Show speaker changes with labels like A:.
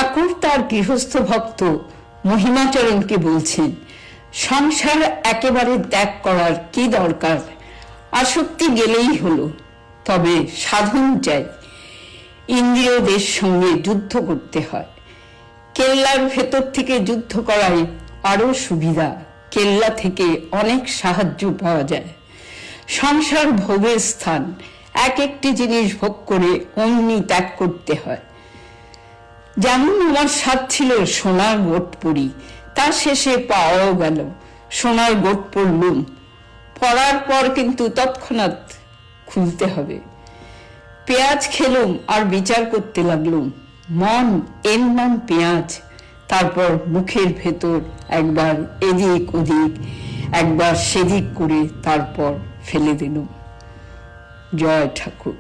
A: ঠাকুর তার গৃহস্থ ভক্ত মহিমাচরণকে বলছেন, সংসার একেবারে ত্যাগ করার কি দরকার, আসক্তি গেলেই হলো, তবে সাধন চাই। ইন্দ্রিয়দের সঙ্গে যুদ্ধ করতে হয়। কেল্লার ভেতর থেকে যুদ্ধ করাই আরো সুবিধা, কেল্লা থেকে অনেক সাহায্য পাওয়া যায়। সংসার ভোগের স্থান, এক একটি জিনিস ভোগ করে অমনি ত্যাগ করতে হয়। যেমন আমার স্বাদ ছিল সোনার গোট পরি, তার শেষে পাওয়াও গেল, সোনার গোট পরলুম, পরার পর কিন্তু তৎক্ষণাৎ খুলতে হবে। পেঁয়াজ খেলুম আর বিচার করতে লাগলুম, মন এর নাম পেঁয়াজ, তারপর মুখের ভেতর একবার এদিক ওদিক, একবার সেদিক করে তারপর ফেলে দিলুম। জয় ঠাকুর।